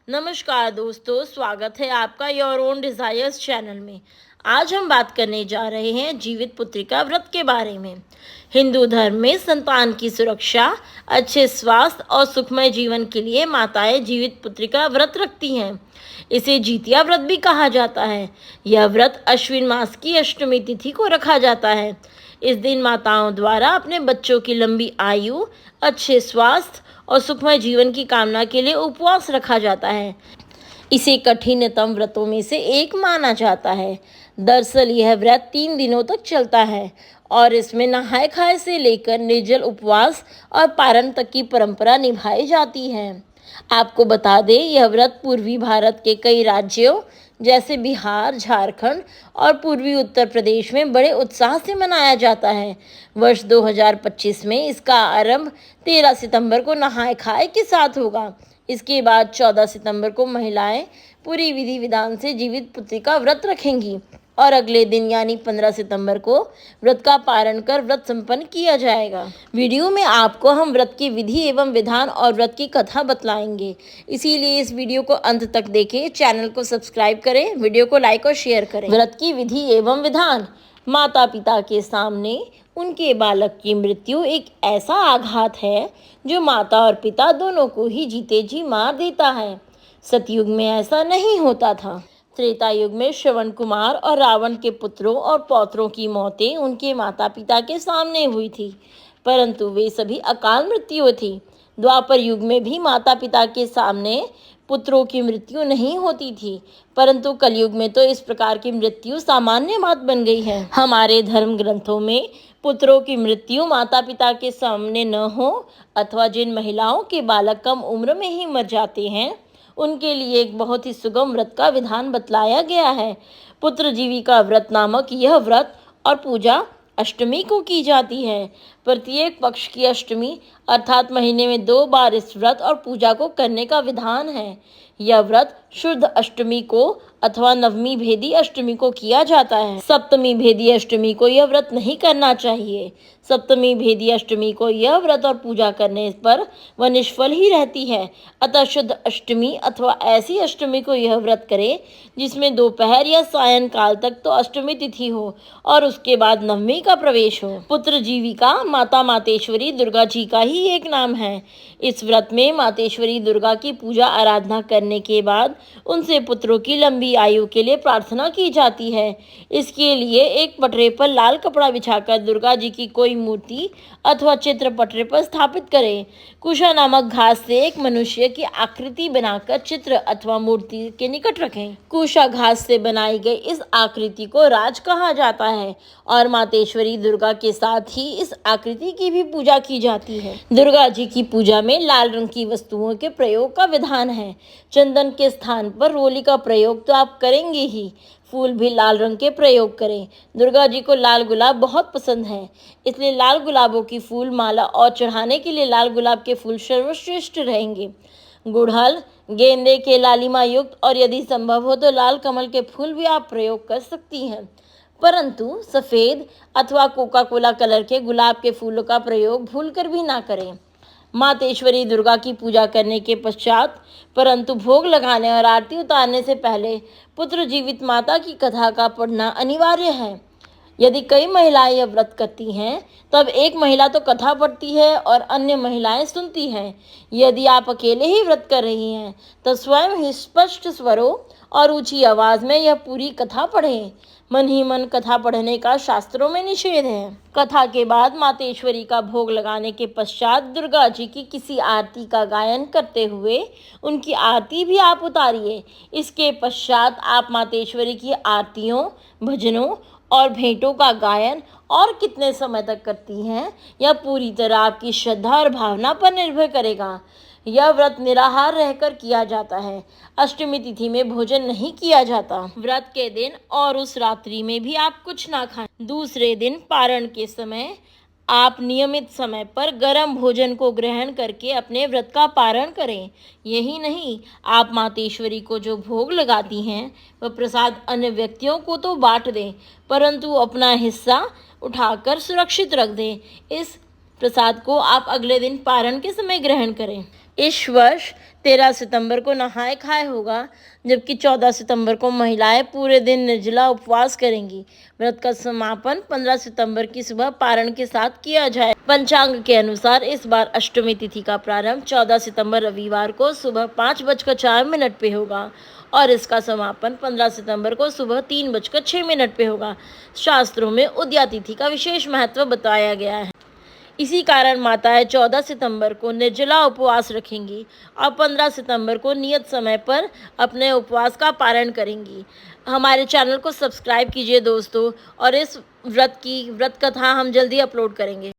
नमस्कार दोस्तों, स्वागत है आपका योर ओन डिज़ायर्स चैनल में। आज हम बात करने जा रहे हैं जीवित पुत्रिका व्रत के बारे में। हिंदू धर्म में संतान की सुरक्षा, अच्छे स्वास्थ्य और सुखमय जीवन के लिए माताएं जीवित पुत्रिका व्रत रखती हैं। इसे जितिया व्रत भी कहा जाता है। यह व्रत अश्विन मास की अष्टमी तिथि को रखा जाता है। इस दिन माताओं द्वारा अपने बच्चों की लंबी आयु, अच्छे स्वास्थ्य और सुखमय जीवन की कामना के लिए उपवास रखा जाता है। इसे कठिनतम व्रतों में से एक माना जाता है। दरअसल यह व्रत 3 दिनों तक चलता है और इसमें नहाय खाए से लेकर निर्जल उपवास और पारण तक की परंपरा निभाई जाती है। आपको बता दें, यह व्रत पूर्वी भारत के कई राज्यों जैसे बिहार, झारखंड और पूर्वी उत्तर प्रदेश में बड़े उत्साह से मनाया जाता है। वर्ष 2025 में इसका आरंभ 13 सितंबर को नहाय खाए के साथ होगा। इसके बाद 14 सितंबर को महिलाएं पूरी विधि विधान से जीवित पुत्रिका व्रत रखेंगी और अगले दिन यानी 15 सितंबर को व्रत का पारण कर व्रत संपन्न किया जाएगा। वीडियो में आपको हम व्रत की विधि एवं विधान और व्रत की कथा बतलाएंगे, इसीलिए इस वीडियो को अंत तक देखें। चैनल को सब्सक्राइब करें, वीडियो को लाइक और शेयर करें। व्रत की विधि एवं विधान। माता पिता के सामने उनके बालक की मृत्यु एक ऐसा आघात है जो माता और पिता दोनों को ही जीते जी मार देता है। सतयुग में ऐसा नहीं होता था। त्रेता युग में श्रवण कुमार और रावण के पुत्रों और पौत्रों की मौतें उनके माता पिता के सामने हुई थी, परंतु वे सभी अकाल मृत्यु थी। द्वापर युग में भी माता पिता के सामने पुत्रों की मृत्यु नहीं होती थी, परंतु कलयुग में तो इस प्रकार की मृत्यु सामान्य बात बन गई है। हमारे धर्म ग्रंथों में पुत्रों की मृत्यु माता पिता के सामने न हो अथवा जिन महिलाओं के बालक कम उम्र में ही मर जाते हैं, उनके लिए एक बहुत ही सुगम व्रत का विधान बतलाया गया है। पुत्र जीविका व्रत नामक यह व्रत और पूजा अष्टमी को की जाती है। प्रत्येक पक्ष की अष्टमी अर्थात महीने में 2 बार इस व्रत और पूजा को करने का विधान है। यह व्रत शुद्ध अष्टमी को अथवा नवमी भेदी अष्टमी को किया जाता है। सप्तमी भेदी अष्टमी को यह व्रत नहीं करना चाहिए। सप्तमी भेदी अष्टमी को यह व्रत और पूजा करने पर वह निष्फल ही रहती है। अतः शुद्ध अष्टमी अथवा ऐसी अष्टमी को यह व्रत करे जिसमें दोपहर या सायंकाल तक तो अष्टमी तिथि हो और उसके बाद नवमी का प्रवेश हो। पुत्र जीविका माता मातेश्वरी दुर्गा जी का ही एक नाम है। इस व्रत में मातेश्वरी दुर्गा की पूजा आराधना करने के बाद उनसे पुत्रों की लंबी आयु के लिए प्रार्थना की जाती है। इसके लिए एक पटरे पर लाल कपड़ा बिछाकर दुर्गा जी की कोई मूर्ति अथवा चित्र पटरे पर स्थापित करें। कुशा नामक घास से एक मनुष्य की आकृति बनाकर चित्र अथवा मूर्ति के निकट रखें। कुशा घास से बनाई गई इस आकृति को राज कहा जाता है और मातेश्वरी दुर्गा के साथ ही इस आकृति की भी पूजा की जाती है। दुर्गा जी की पूजा में लाल रंग की वस्तुओं के प्रयोग का विधान है। चंदन के स्थान पर रोली का प्रयोग तो आप करेंगे ही, फूल भी लाल रंग के प्रयोग करें। दुर्गा जी को लाल गुलाब बहुत पसंद है, इसलिए लाल गुलाबों की फूल माला और चढ़ाने के लिए लाल गुलाब के फूल सर्वश्रेष्ठ रहेंगे। गुड़हल, गेंदे के लालिमा युक्त और यदि संभव हो तो लाल कमल के फूल भी आप प्रयोग कर सकती हैं, परंतु सफ़ेद अथवा कोका कोला कलर के गुलाब के फूलों का प्रयोग भूलकर भी ना करें। मातेश्वरी दुर्गा की पूजा करने के पश्चात परंतु भोग लगाने और आरती उतारने से पहले पुत्र जीवित माता की कथा का पढ़ना अनिवार्य है। यदि कई महिलाएं यह व्रत करती हैं, तब एक महिला तो कथा पढ़ती है और अन्य महिलाएं सुनती हैं। यदि आप अकेले ही व्रत कर रही हैं, तो स्वयं ही स्पष्ट स्वरों और ऊंची आवाज में यह पूरी कथा पढ़ें। मन ही मन कथा पढ़ने का शास्त्रों में निषेध है। कथा के बाद मातेश्वरी का भोग लगाने के पश्चात दुर्गा जी की किसी आरती का गायन करते हुए उनकी आरती भी आप उतारिए। इसके पश्चात आप मातेश्वरी की आरतियों, भजनों और भेंटों का गायन और कितने समय तक करती हैं, यह पूरी तरह आपकी श्रद्धा और भावना पर निर्भर करेगा। यह व्रत निराहार रहकर किया जाता है। अष्टमी तिथि में भोजन नहीं किया जाता। व्रत के दिन और उस रात्रि में भी आप कुछ ना खाएं। दूसरे दिन पारण के समय आप नियमित समय पर गर्म भोजन को ग्रहण करके अपने व्रत का पारण करें। यही नहीं, आप मातेश्वरी को जो भोग लगाती हैं वह प्रसाद अन्य व्यक्तियों को तो बांट दें, परंतु अपना हिस्सा उठाकर सुरक्षित रख दें। इस प्रसाद को आप अगले दिन पारण के समय ग्रहण करें। इस वर्ष 13 सितंबर को नहाय खाए होगा, जबकि 14 सितंबर को महिलाएं पूरे दिन निर्जला उपवास करेंगी। व्रत का समापन 15 सितंबर की सुबह पारण के साथ किया जाए। पंचांग के अनुसार इस बार अष्टमी तिथि का प्रारंभ 14 सितंबर रविवार को सुबह 5:04 पे होगा और इसका समापन 15 सितंबर को सुबह 3:06 पे होगा। शास्त्रों में उदया तिथि का विशेष महत्व बताया गया है। इसी कारण माताएं 14 सितंबर को निर्जला उपवास रखेंगी और 15 सितंबर को नियत समय पर अपने उपवास का पारण करेंगी। हमारे चैनल को सब्सक्राइब कीजिए दोस्तों, और इस व्रत कथा हम जल्दी अपलोड करेंगे।